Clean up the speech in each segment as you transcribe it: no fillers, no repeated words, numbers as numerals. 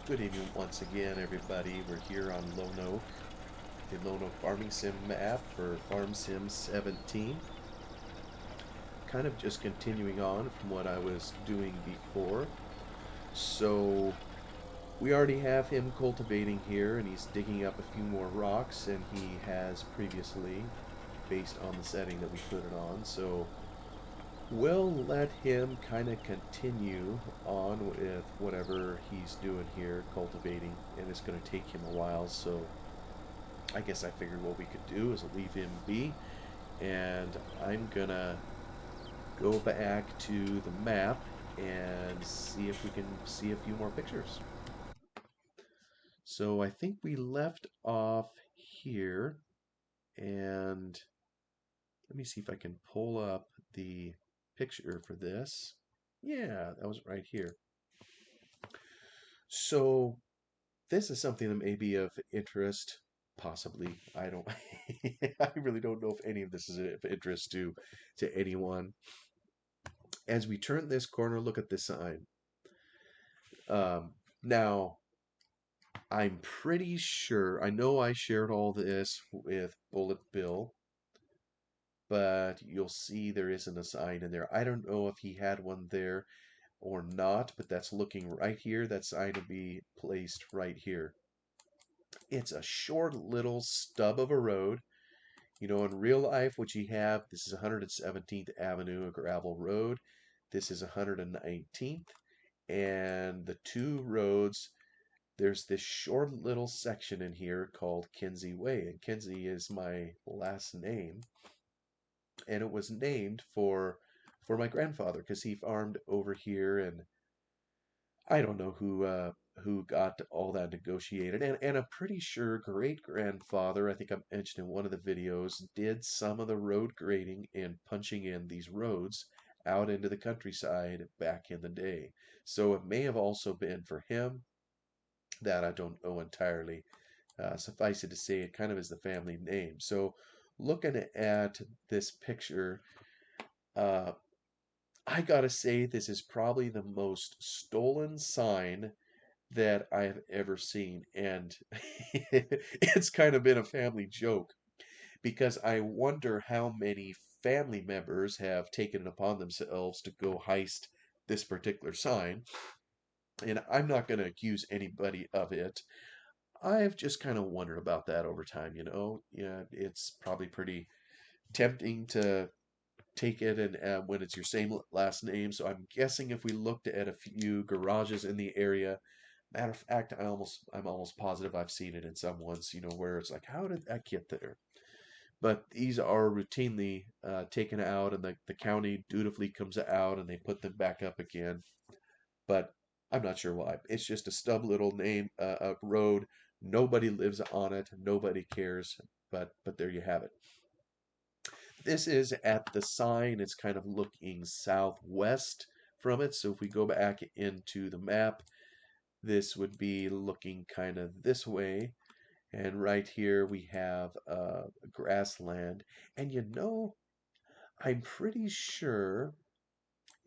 Good evening once again, everybody. We're here on Lone Oak, the Lone Oak Farming Sim app for Farm Sim 17. Kind of just continuing on from what I was doing before. So we already have him cultivating here, and he's digging up a few more rocks, and he has previously, based on the setting that we put it on. So we'll let him kind of continue on with whatever he's doing here, cultivating, and it's going to take him a while. So I guess I figured what we could do is leave him be, and I'm gonna go back to the map and see if we can see a few more pictures. So I think we left off here, and let me see if I can pull up the picture for this. Yeah, that was right here. So this is something that may be of interest, possibly. I don't, I really don't know if any of this is of interest to anyone. As we turn this corner, look at this sign. Now, I'm pretty sure, I know I shared all this with Bullet Bill, but you'll see there isn't a sign in there. I don't know if he had one there or not, but that's looking right here. That sign will be placed right here. It's a short little stub of a road. You know, in real life, what you have, this is 117th Avenue, a gravel road. This is 119th. And the two roads, there's this short little section in here called Kinsey Way. And Kinsey is my last name. And it was named for my grandfather because he farmed over here, and I don't know who got all that negotiated. And I'm pretty sure great grandfather, I think I mentioned in one of the videos, did some of the road grading and punching in these roads out into the countryside back in the day. So it may have also been for him. That I don't know entirely. Suffice it to say, it kind of is the family name. So looking at this picture, uh, I gotta say this is probably the most stolen sign that I have ever seen. And it's kind of been a family joke because I wonder how many family members have taken it upon themselves to go heist this particular sign. And I'm not going to accuse anybody of it. I've just kind of wondered about that over time, you know. Yeah, it's probably pretty tempting to take it and when it's your same last name. So I'm guessing if we looked at a few garages in the area, matter of fact, I'm almost positive I've seen it in some ones, you know, where it's like, how did that get there? But these are routinely taken out, and the county dutifully comes out and they put them back up again. But I'm not sure why. It's just a stub little name, a road. Nobody lives on it. Nobody cares. But there you have it. This is at the sign. It's kind of looking southwest from it. So if we go back into the map, this would be looking kind of this way. And right here we have grassland. And you know, I'm pretty sure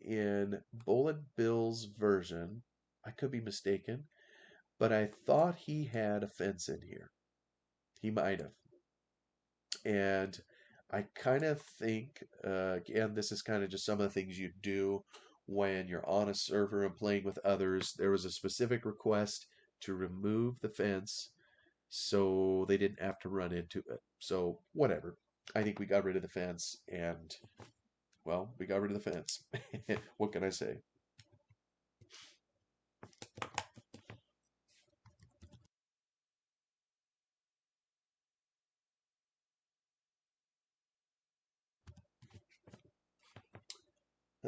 in Bullet Bill's version, I could be mistaken, but I thought he had a fence in here. He might have. And I kind of think, again, this is kind of just some of the things you do when you're on a server and playing with others. There was a specific request to remove the fence so they didn't have to run into it. So, whatever. I think we got rid of the fence, and, well, we got rid of the fence. What can I say?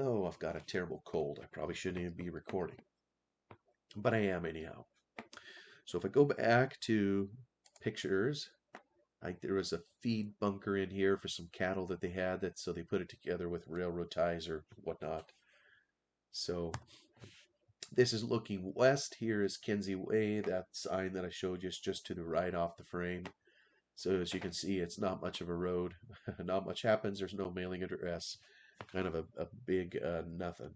Oh, I've got a terrible cold. I probably shouldn't even be recording, but I am anyhow. So if I go back to pictures, like there was a feed bunker in here for some cattle that they had that so they put it together with railroad ties or whatnot. So this is looking west. Here is Kinsey Way. That sign that I showed you is just to the right off the frame. So as you can see, it's not much of a road. Not much happens. There's no mailing address. Kind of a big nothing.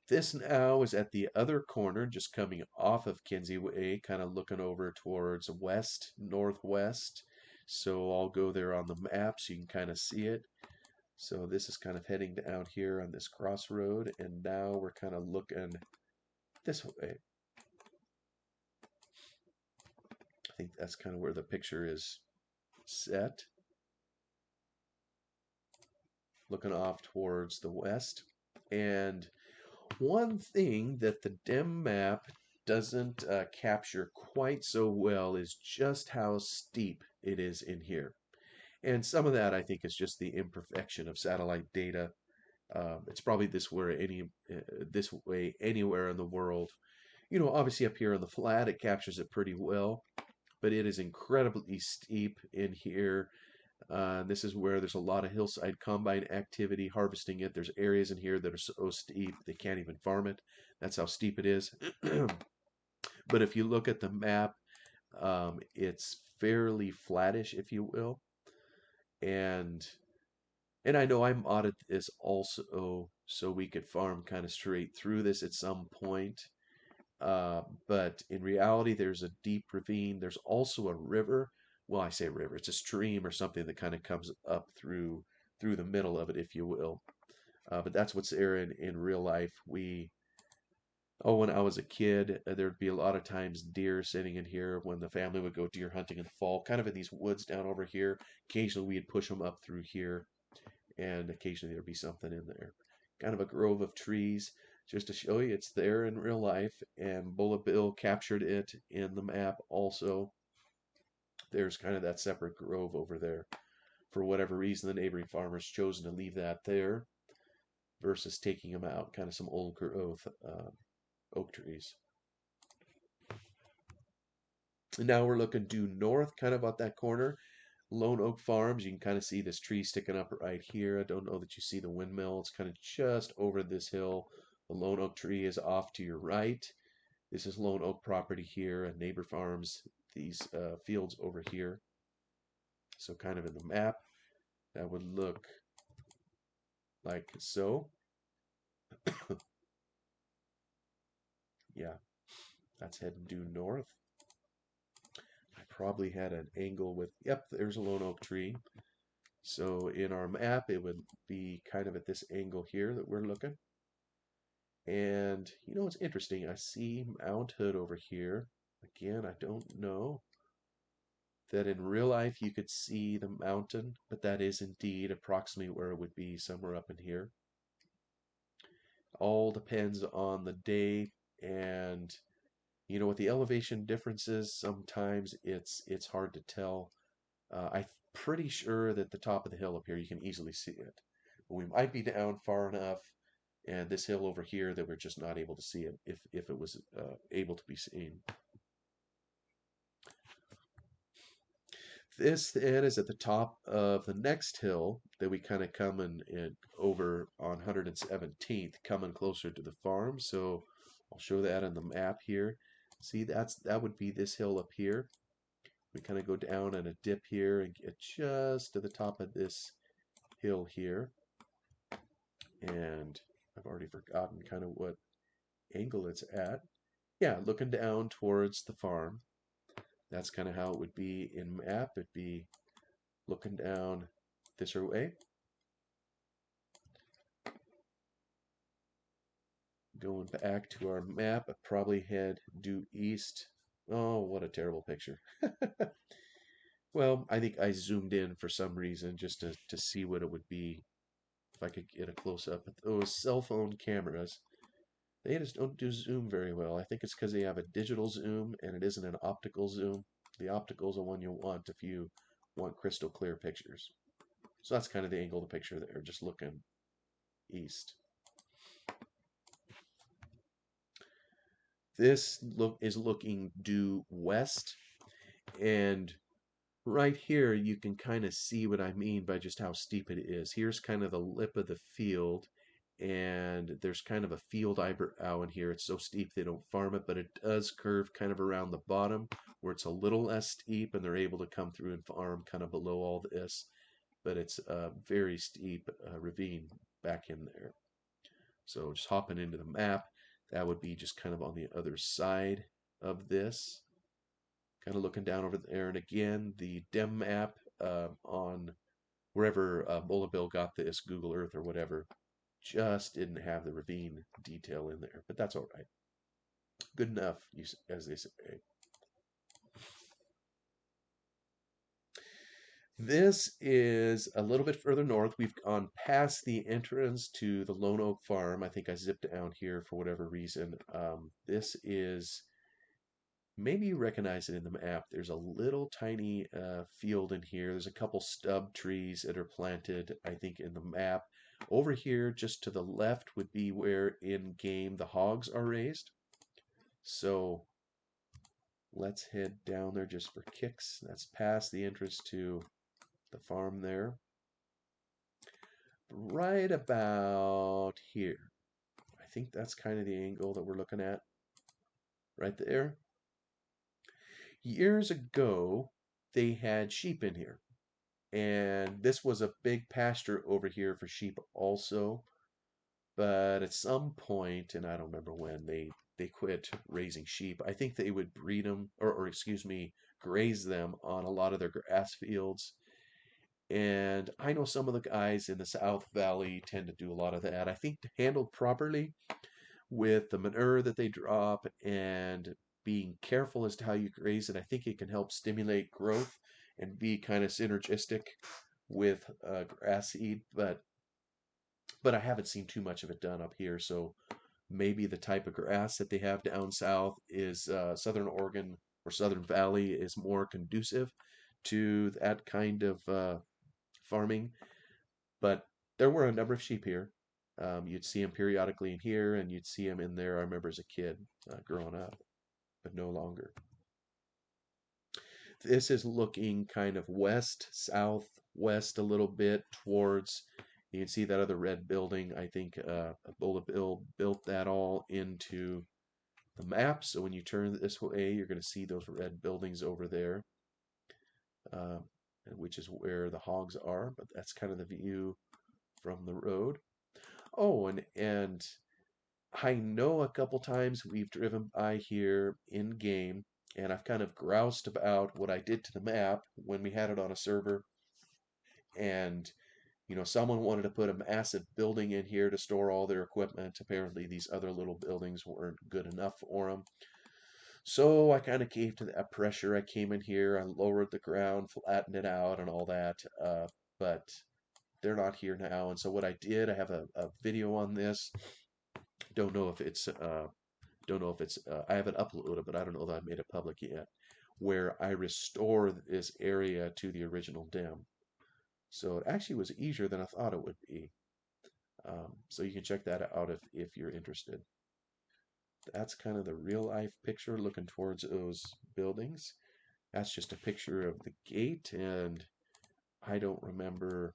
This now is at the other corner, just coming off of Kinsey Way, kind of looking over towards west, northwest. So I'll go there on the map so you can kind of see it. So this is kind of heading out here on this crossroad, and now we're kind of looking this way. I think that's kind of where the picture is set. Looking off towards the west. And one thing that the DEM map doesn't capture quite so well is just how steep it is in here. And some of that I think is just the imperfection of satellite data. It's probably this way anywhere in the world. You know, obviously up here on the flat, it captures it pretty well, but it is incredibly steep in here. This is where there's a lot of hillside combine activity harvesting it. There's areas in here that are so steep they can't even farm it. That's how steep it is. But if you look at the map, it's fairly flattish, if you will. And and I know I modded this also so we could farm kind of straight through this at some point. But in reality, there's a deep ravine. There's also a river. Well, I say river. It's a stream or something that kind of comes up through the middle of it, if you will. But that's what's there in real life. When I was a kid, there'd be a lot of times deer sitting in here when the family would go deer hunting in the fall, kind of in these woods down over here. Occasionally, we'd push them up through here, and occasionally there'd be something in there. Kind of a grove of trees, just to show you it's there in real life, and Bullet Bill captured it in the map also. There's kind of that separate grove over there. For whatever reason, the neighboring farmers chosen to leave that there versus taking them out, kind of some old growth oak trees. And now we're looking due north, kind of at that corner. Lone Oak Farms, you can kind of see this tree sticking up right here. I don't know that you see the windmill. It's kind of just over this hill. The Lone Oak tree is off to your right. This is Lone Oak property here, and Neighbor Farms, these fields over here. So kind of in the map, that would look like so. Yeah, that's heading due north. I probably had an angle with, yep, there's a Lone Oak tree. So in our map, it would be kind of at this angle here that we're looking. And you know, it's interesting. I see Mount Hood over here. Again, I don't know that in real life you could see the mountain, but that is indeed approximately where it would be, somewhere up in here. All depends on the day, and you know, with the elevation differences, sometimes it's hard to tell. I'm pretty sure that the top of the hill up here you can easily see it. But we might be down far enough, and this hill over here that we're just not able to see it if it was able to be seen. This then is at the top of the next hill that we kind of come in over on 117th, coming closer to the farm. So I'll show that on the map here. See, that would be this hill up here. We kind of go down on a dip here and get just to the top of this hill here. And I've already forgotten kind of what angle it's at. Yeah, looking down towards the farm. That's kind of how it would be in map. It'd be looking down this way. Going back to our map, I'd probably head due east. Oh, what a terrible picture. Well, I think I zoomed in for some reason just to see what it would be if I could get a close-up. Those cell phone cameras, they just don't do zoom very well. I think it's because they have a digital zoom and it isn't an optical zoom. The optical is the one you'll want if you want crystal clear pictures. So that's kind of the angle of the picture there, just looking east. This is looking due west, and right here you can kind of see what I mean by just how steep it is. Here's kind of the lip of the field, and there's kind of a field eyebrow in here. It's so steep they don't farm it, but it does curve kind of around the bottom where it's a little less steep, and they're able to come through and farm kind of below all this. But it's a very steep ravine back in there. So just hopping into the map, that would be just kind of on the other side of this. Kind of looking down over there, and again, the DEM map on wherever Bola Bill got this, Google Earth or whatever, just didn't have the ravine detail in there, but that's all right. Good enough, as they say. This is a little bit further north. We've gone past the entrance to the Lone Oak Farm. I think I zipped down here for whatever reason. This is, maybe you recognize it in the map. There's a little tiny field in here. There's a couple stub trees that are planted, I think, in the map. Over here, just to the left, would be where in game the hogs are raised. So let's head down there just for kicks. That's past the entrance to the farm there. Right about here. I think that's kind of the angle that we're looking at right there. Years ago, they had sheep in here, and this was a big pasture over here for sheep also. But at some point, and I don't remember when, they quit raising sheep. I think they would breed them, or excuse me, graze them on a lot of their grass fields. And I know some of the guys in the South Valley tend to do a lot of that. I think handled properly with the manure that they drop and being careful as to how you graze it, I think it can help stimulate growth and be kind of synergistic with grass seed. But I haven't seen too much of it done up here, so maybe the type of grass that they have down south is Southern Oregon or Southern Valley is more conducive to that kind of farming. But there were a number of sheep here. You'd see them periodically in here, and you'd see them in there. I remember as a kid growing up, but no longer. This is looking kind of west, southwest a little bit towards. You can see that other red building. I think Ebola Bill built that all into the map. So when you turn this way, you're going to see those red buildings over there, uh, which is where the hogs are. But that's kind of the view from the road. Oh, and I know a couple times we've driven by here in game, and I've kind of groused about what I did to the map when we had it on a server, and someone wanted to put a massive building in here to store all their equipment. Apparently, these other little buildings weren't good enough for them. So I kind of caved to that pressure. I came in here, I lowered the ground, flattened it out, and all that. But they're not here now. And so what I did, I have a video on this. Don't know if it's I haven't uploaded, but I don't know that I made it public yet. Where I restore this area to the original DEM. So it actually was easier than I thought it would be. So you can check that out if you're interested. That's kind of the real life picture looking towards those buildings. That's just a picture of the gate, and I don't remember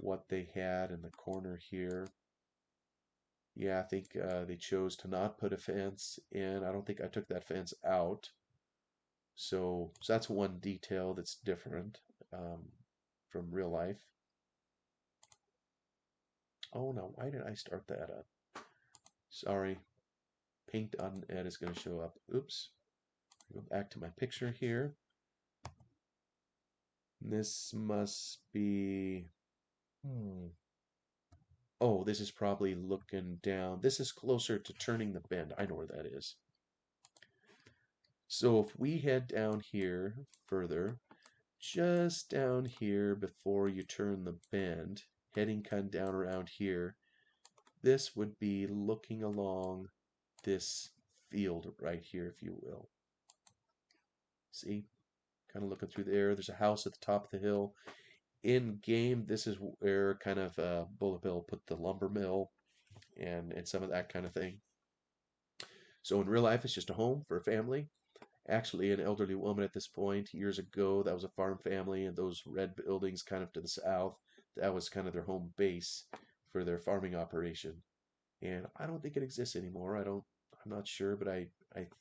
what they had in the corner here. Yeah, I think they chose to not put a fence in. I don't think I took that fence out. So that's one detail that's different from real life. Oh no, why did I start that up? Sorry, paint on Ed is going to show up. Oops. Go back to my picture here. This must be... Oh, this is probably looking down. This is closer to turning the bend. I know where that is. So if we head down here further, just down here before you turn the bend, heading kind of down around here, this would be looking along this field right here, if you will. See? Kind of looking through there. There's a house at the top of the hill. In game, this is where kind of Bullet Bill put the lumber mill and some of that kind of thing. So in real life, it's just a home for a family. Actually, an elderly woman at this point, years ago, that was a farm family, and those red buildings kind of to the south, that was kind of their home base for their farming operation. And I don't think it exists anymore. I'm not sure, but I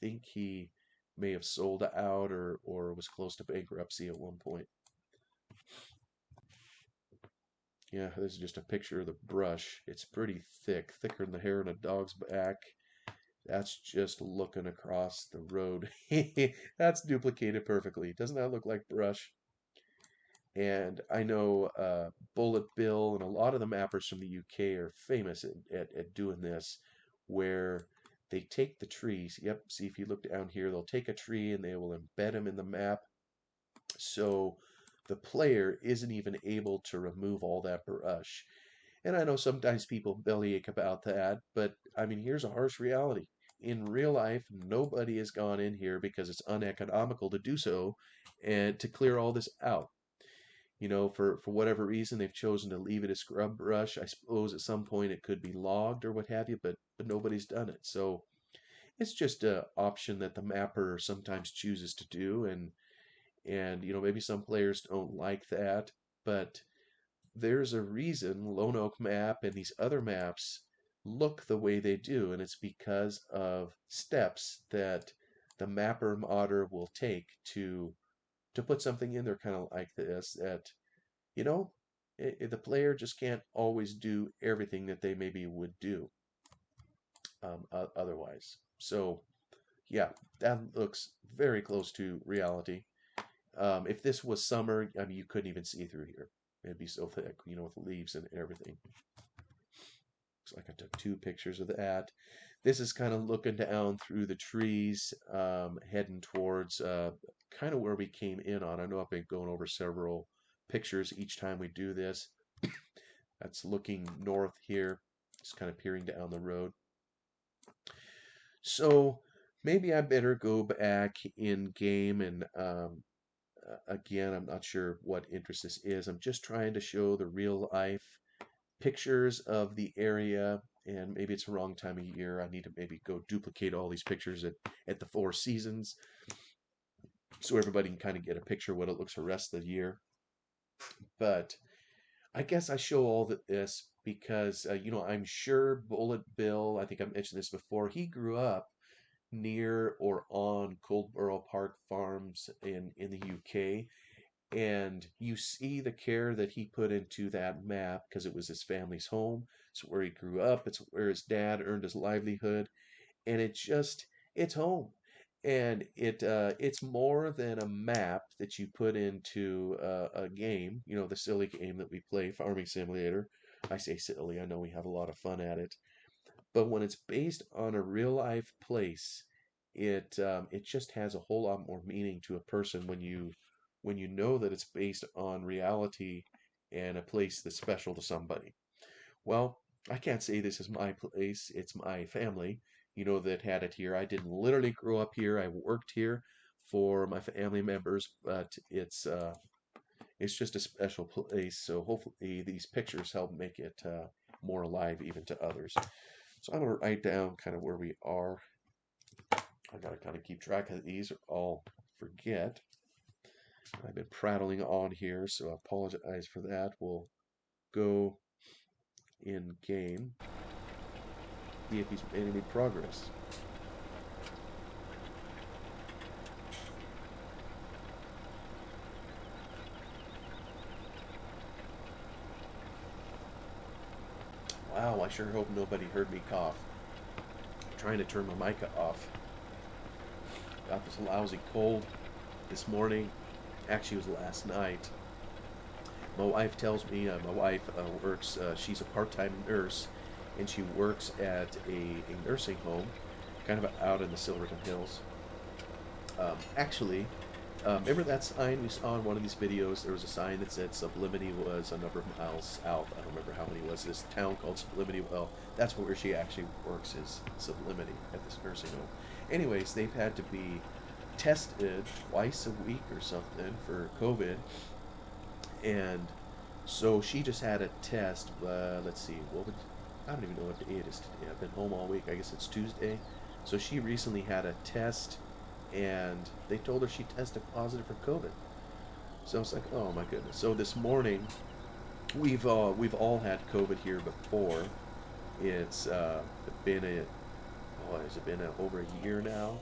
think he may have sold out or was close to bankruptcy at one point. Yeah, this is just a picture of the brush. It's pretty thick, thicker than the hair on a dog's back. That's just looking across the road. That's duplicated perfectly. Doesn't that look like brush? And I know Bullet Bill and a lot of the mappers from the UK are famous at doing this, where they take the trees. Yep, see if you look down here, they'll take a tree and they will embed them in the map. So the player isn't even able to remove all that brush. And I know sometimes people bellyache about that, but I mean, here's a harsh reality. In real life, nobody has gone in here because it's uneconomical to do so and to clear all this out. For whatever reason, they've chosen to leave it as scrub brush. I suppose at some point it could be logged or what have you, but nobody's done it. So it's just a option that the mapper sometimes chooses to do, and maybe some players don't like that, but there's a reason Lone Oak Map and these other maps look the way they do, and it's because of steps that the mapper modder will take to put something in there kind of like this that you know the player just can't always do everything that they maybe would do otherwise. So yeah, that looks very close to reality. If this was summer, I mean, you couldn't even see through here. It'd be so thick, with leaves and everything. Looks like I took two pictures of that. This is kind of looking down through the trees, heading towards kind of where we came in on. I know I've been going over several pictures each time we do this. That's looking north here, just kind of peering down the road. So maybe I better go back in game and again, I'm not sure what interest this is. I'm just trying to show the real life pictures of the area, and maybe it's the wrong time of year. I need to maybe go duplicate all these pictures at the Four Seasons so everybody can kind of get a picture of what it looks the rest of the year. But I guess I show all this because, I'm sure Bullet Bill, I think I mentioned this before, he grew up near or on Coldborough Park Farms in the UK. And you see the care that he put into that map because it was his family's home. It's where he grew up. It's where his dad earned his livelihood, and it's home. And it's more than a map that you put into a game. The silly game that we play, Farming Simulator. I say silly. I know we have a lot of fun at it, but when it's based on a real life place, it just has a whole lot more meaning to a person when you know that it's based on reality and a place that's special to somebody. Well, I can't say this is my place, it's my family, that had it here. I didn't literally grow up here. I worked here for my family members, but it's just a special place. So hopefully these pictures help make it more alive even to others. So I'm gonna write down kind of where we are. I gotta kind of keep track of these or I'll forget. I've been prattling on here, so I apologize for that. We'll go in game, see if he's made any progress. Wow, I sure hope nobody heard me cough. I'm trying to turn my mic off. Got this lousy cold this morning. Actually, it was last night. My wife tells me, my wife works, she's a part-time nurse, and she works at a nursing home, kind of out in the Silverton Hills. Actually, remember that sign we saw in one of these videos? There was a sign that said Sublimity was a number of miles south. I don't remember how many it was. This town called Sublimity. Well, that's where she actually works, is Sublimity at this nursing home. Anyways, they've had to be tested twice a week or something for COVID, and so she just had a test. Let's see, I don't even know what day it is today. I've been home all week. I guess it's Tuesday. So she recently had a test, and they told her she tested positive for COVID. So I was like, oh my goodness. So this morning, we've all had COVID here before. It's been has it been over a year now?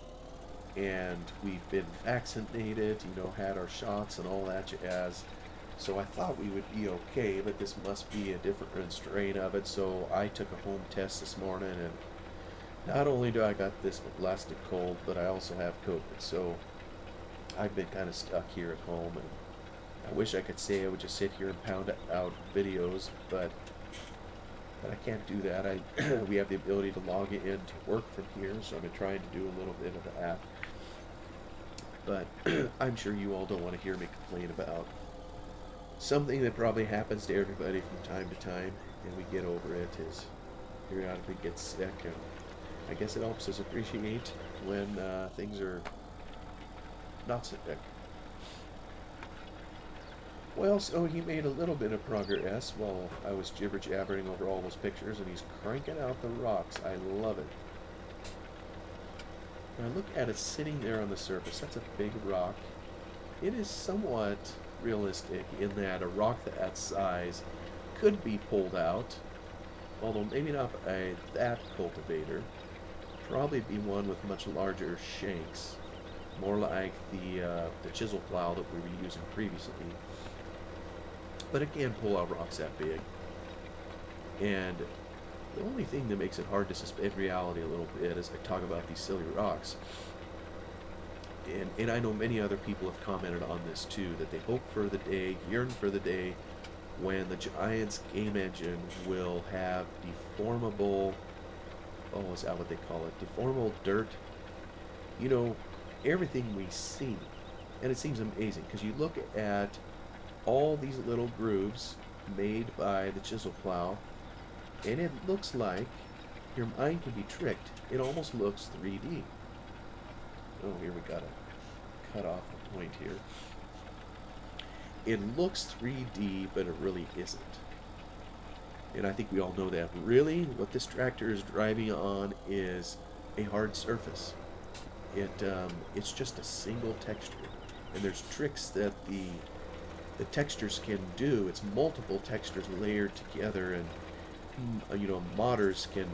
And we've been vaccinated, had our shots and all that jazz. So I thought we would be okay, but this must be a different strain of it. So I took a home test this morning, and not only do I got this blasted cold, but I also have COVID. So I've been kind of stuck here at home, and I wish I could say I would just sit here and pound out videos, but I can't do that. We have the ability to log in to work from here, so I've been trying to do a little bit of that. But I'm sure you all don't want to hear me complain about something that probably happens to everybody from time to time, and we get over it, is periodically get sick, and I guess it helps us appreciate when things are not sick. Well, so he made a little bit of progress while I was jibber-jabbering over all those pictures, and he's cranking out the rocks. I love it. Now look at it sitting there on the surface. That's a big rock. It is somewhat realistic in that a rock that size could be pulled out, although maybe not by that cultivator. Probably be one with much larger shanks, more like the chisel plow that we were using previously. But it can pull out rocks that big. And the only thing that makes it hard to suspend reality a little bit is I talk about these silly rocks. And I know many other people have commented on this too, that they hope for the day, yearn for the day, when the Giants game engine will have deformable, oh, is that what they call it? Deformable dirt. You know, everything we see. And it seems amazing, because you look at all these little grooves made by the chisel plow, and it looks like your mind can be tricked. It almost looks 3D. Oh, here we gotta cut off the point here. It looks 3D, but it really isn't. And I think we all know that. Really, what this tractor is driving on is a hard surface. It's just a single texture. And there's tricks that the textures can do. It's multiple textures layered together, and modders can,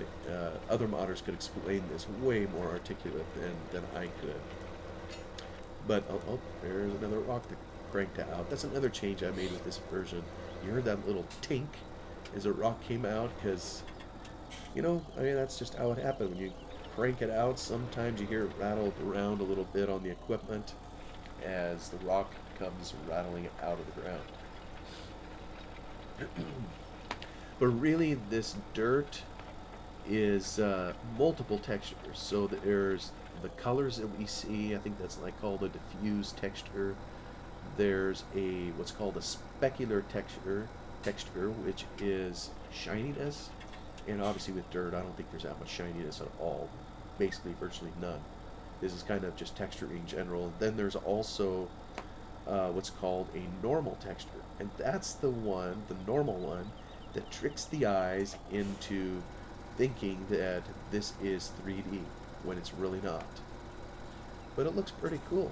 other modders could explain this way more articulate than I could. But, oh, there's another rock that cranked out. That's another change I made with this version. You heard that little tink as a rock came out, because, I mean, that's just how it happened. When you crank it out, sometimes you hear it rattle around a little bit on the equipment as the rock comes rattling out of the ground. But really, this dirt is multiple textures. So there's the colors that we see. I think that's like called a diffuse texture. There's what's called a specular texture, which is shininess. And obviously with dirt, I don't think there's that much shininess at all. Basically, virtually none. This is kind of just texture in general. Then there's also what's called a normal texture, and that's the normal one, that tricks the eyes into thinking that this is 3D when it's really not. But it looks pretty cool.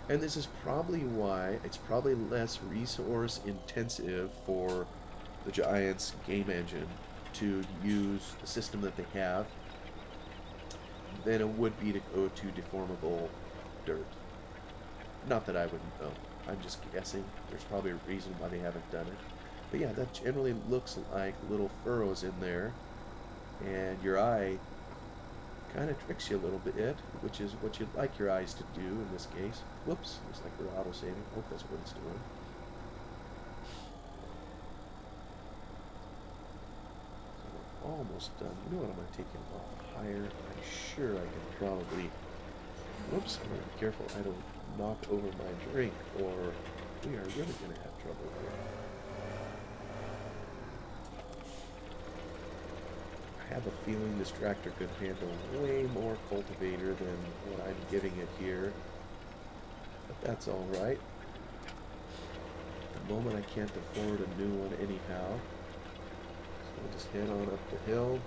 And this is probably why it's probably less resource intensive for the Giants game engine to use the system that they have than it would be to go to deformable dirt. Not that I wouldn't know. I'm just guessing. There's probably a reason why they haven't done it. But yeah, that generally looks like little furrows in there, and your eye kind of tricks you a little bit, which is what you'd like your eyes to do in this case. Whoops, looks like we're auto-saving. Hope that's what it's doing. So we're almost done. You know what, I'm going to take it a lot higher. I'm sure I can probably... Whoops, I'm going to be careful I don't knock over my drink, or we are really going to have trouble here. I have a feeling this tractor could handle way more cultivator than what I'm giving it here, but that's alright. At the moment I can't afford a new one anyhow, so we'll just head on up the hill.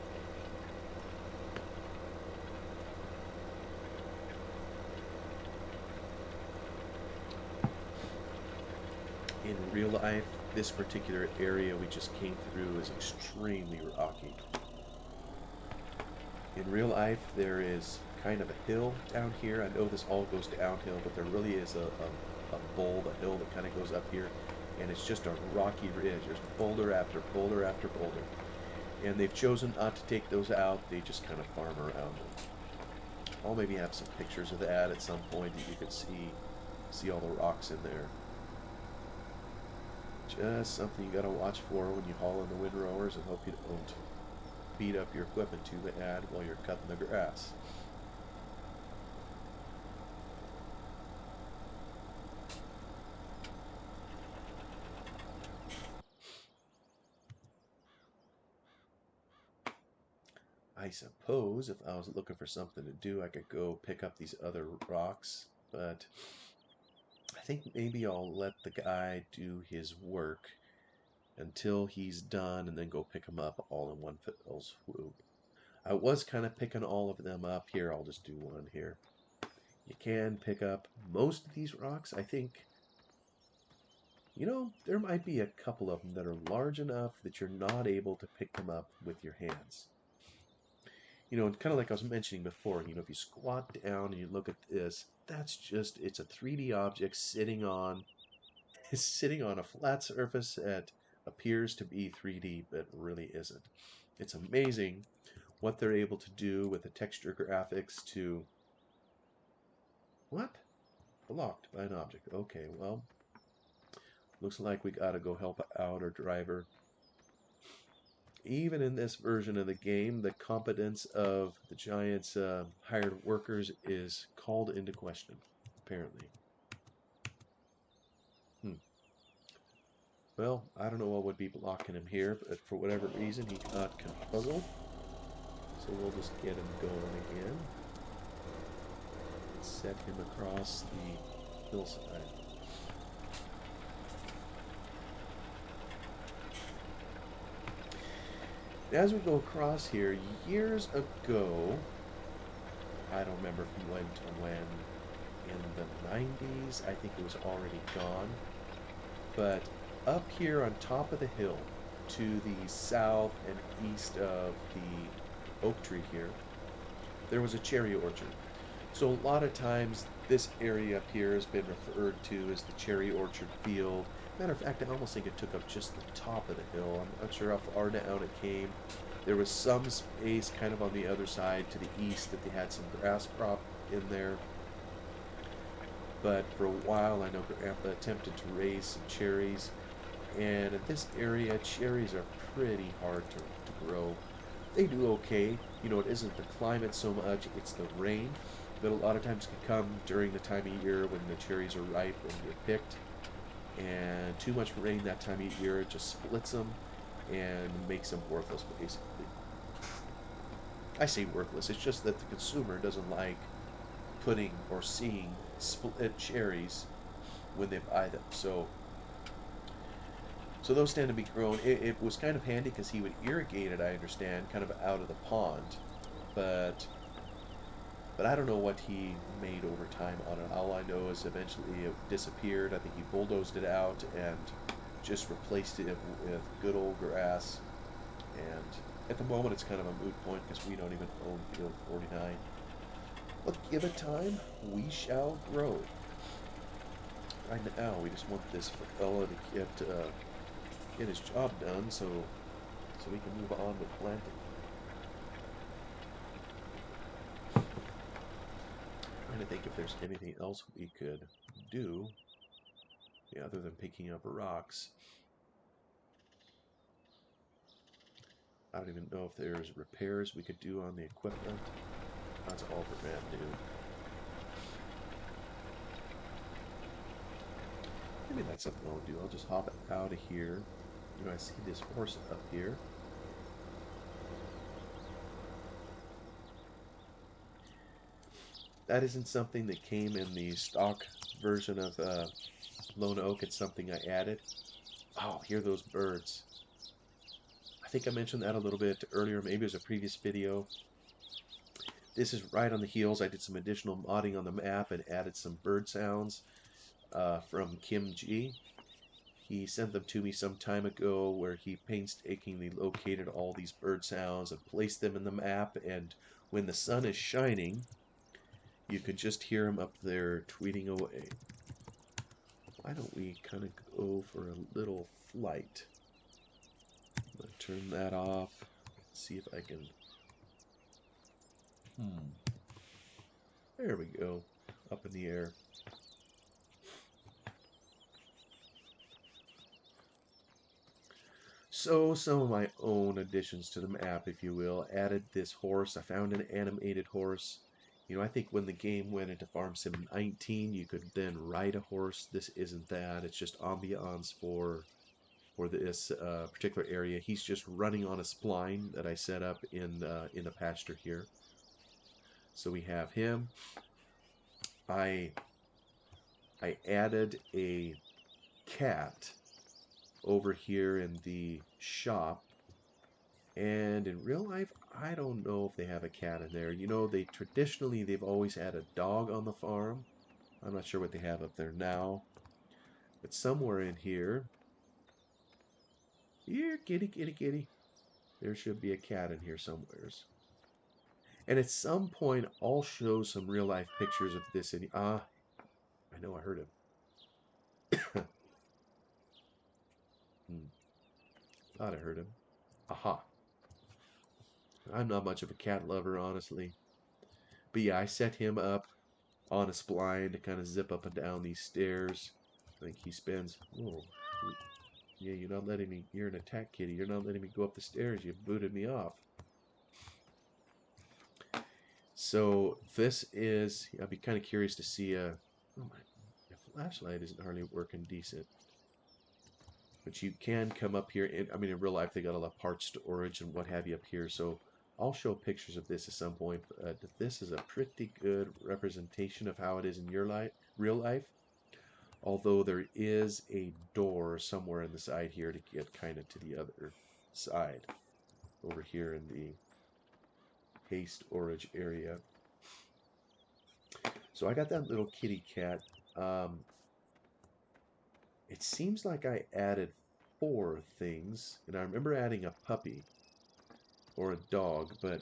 In real life, this particular area we just came through is extremely rocky. In real life, there is kind of a hill down here. I know this all goes downhill, but there really is a bowl, a hill that kind of goes up here. and it's just a rocky ridge. There's boulder after boulder after boulder. And they've chosen not to take those out. They just kind of farm around them. I'll maybe have some pictures of that at some point that you can see all the rocks in there. Just something you gotta watch for when you haul in the windrowers, and hope you don't beat up your equipment too bad while you're cutting the grass. I suppose if I was looking for something to do, I could go pick up these other rocks, but I think maybe I'll let the guy do his work until he's done and then go pick them up all in one fell swoop. I was kind of picking all of them up here. I'll just do one here. You can pick up most of these rocks. I think, there might be a couple of them that are large enough that you're not able to pick them up with your hands. And kind of like I was mentioning before, if you squat down and you look at this, it's a 3D object sitting on sitting on a flat surface that appears to be 3D, but really isn't. It's amazing what they're able to do with the texture graphics to... What? Blocked by an object. Okay, well, looks like we gotta go help out our driver. Even in this version of the game, the competence of the Giants' hired workers is called into question, apparently. Well, I don't know what would be blocking him here, but for whatever reason, he got confuzzled. So we'll just get him going again. Set him across the hillside. As we go across here, years ago, I don't remember from when to when, in the 90s, I think it was already gone, but up here on top of the hill, to the south and east of the oak tree here, there was a cherry orchard. So a lot of times this area up here has been referred to as the cherry orchard field. Matter of fact, I almost think it took up just the top of the hill. I'm not sure how far down it came. There was some space kind of on the other side to the east that they had some grass crop in there. But for a while, I know Grandpa attempted to raise some cherries. And in this area, cherries are pretty hard to grow. They do okay. It isn't the climate so much, it's the rain that a lot of times can come during the time of year when the cherries are ripe and they're picked. And too much rain that time of year, it just splits them and makes them worthless, basically. I say worthless, it's just that the consumer doesn't like putting or seeing split cherries when they buy them. So those tend to be grown. It was kind of handy because he would irrigate it, I understand, kind of out of the pond. But I don't know what he made over time on it. All I know is eventually it disappeared. I think he bulldozed it out and just replaced it with good old grass. And at the moment it's kind of a moot point because we don't even own Field 49. But give it time, we shall grow. Right now we just want this fella to get his job done so we can move on with planting. Trying to think if there's anything else we could do, other than picking up rocks. I don't even know if there's repairs we could do on the equipment. That's all brand new. Maybe that's something I'll do. I'll just hop out of here. I see this horse up here. That isn't something that came in the stock version of Lone Oak. It's something I added. Oh, hear those birds. I think I mentioned that a little bit earlier. Maybe it was a previous video. This is right on the heels. I did some additional modding on the map and added some bird sounds from Kim G. He sent them to me some time ago where he painstakingly located all these bird sounds and placed them in the map. And when the sun is shining, you could just hear them up there tweeting away. Why don't we kind of go for a little flight? I'm going to turn that off. See if I can... There we go. Up in the air. So, some of my own additions to the map, if you will, added this horse. I found an animated horse. You know, I think when the game went into Farm Sim 19, you could then ride a horse. This isn't that. It's just ambiance for this particular area. He's just running on a spline that I set up in the pasture here. So we have him. I added a cat over here in the shop. And in real life, I don't know if they have a cat in there. You know, they've always had a dog on the farm. I'm not sure what they have up there now. But somewhere in here, here, kitty, kitty, kitty, there should be a cat in here somewheres. And at some point, I'll show some real life pictures of this. I know I heard him. Thought I heard him. Aha. I'm not much of a cat lover, honestly. But yeah, I set him up on a spline to kind of zip up and down these stairs. I think he spends... Whoa. Yeah, you're not letting me... You're an attack kitty. You're not letting me go up the stairs. You booted me off. So this is... I'd be kind of curious to see... Oh my flashlight isn't hardly working decent. But you can come up here. I mean, in real life, they got a lot of parts storage and what have you up here. So I'll show pictures of this at some point. But this is a pretty good representation of how it is in your real life. Although there is a door somewhere in the side here to get kind of to the other side. Over here in the hay storage area. So I got that little kitty cat. It seems like I added 4 things. And I remember adding a puppy. Or a dog, but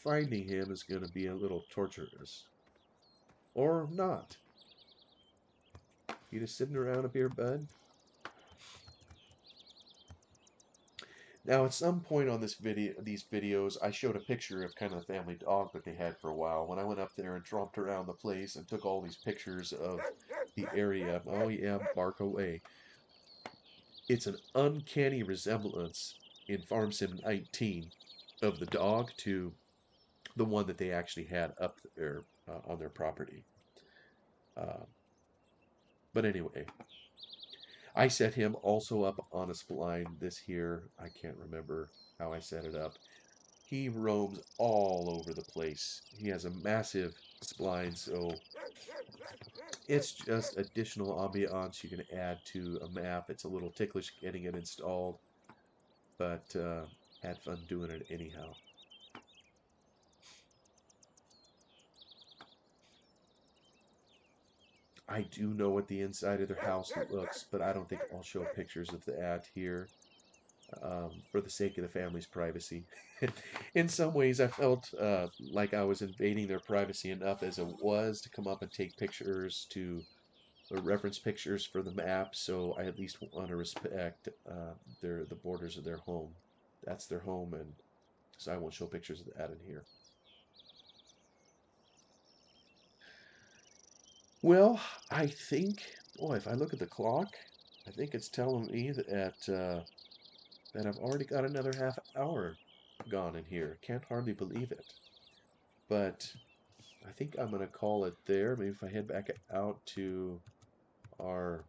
finding him is going to be a little torturous. Or not. You just sitting around up here, bud? Now, at some point on these videos, I showed a picture of kind of the family dog that they had for a while. When I went up there and tromped around the place and took all these pictures of the area. Oh yeah, bark away. It's an uncanny resemblance in Farm Sim 19 of the dog to the one that they actually had up there on their property. But anyway, I set him also up on a spline. This here, I can't remember how I set it up. He roams all over the place. He has a massive spline, so it's just additional ambiance you can add to a map. It's a little ticklish getting it installed, but had fun doing it anyhow. I do know what the inside of their house looks, but I don't think I'll show pictures of that here for the sake of the family's privacy. In some ways, I felt like I was invading their privacy enough as it was to come up and take pictures to reference pictures for the map, so I at least want to respect the borders of their home. That's their home, and so I won't show pictures of that in here. Well, I think, boy, if I look at the clock, I think it's telling me that I've already got another half hour gone in here. Can't hardly believe it. But I think I'm going to call it there. Maybe if I head back out to our...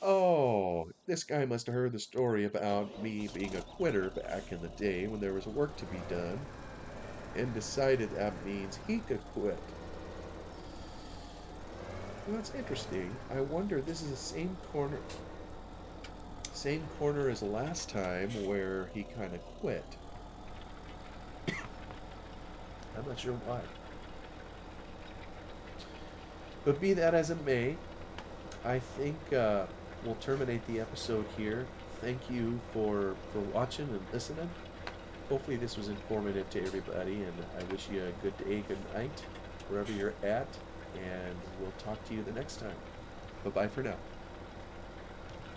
Oh, this guy must have heard the story about me being a quitter back in the day when there was work to be done and decided that means he could quit. Well, that's interesting. I wonder, this is the same corner as last time where he kind of quit. I'm not sure why. But be that as it may, I think we'll terminate the episode here. Thank you for watching and listening. Hopefully this was informative to everybody, and I wish you a good day, good night. wherever you're at, and we'll talk to you the next time. Bye bye for now.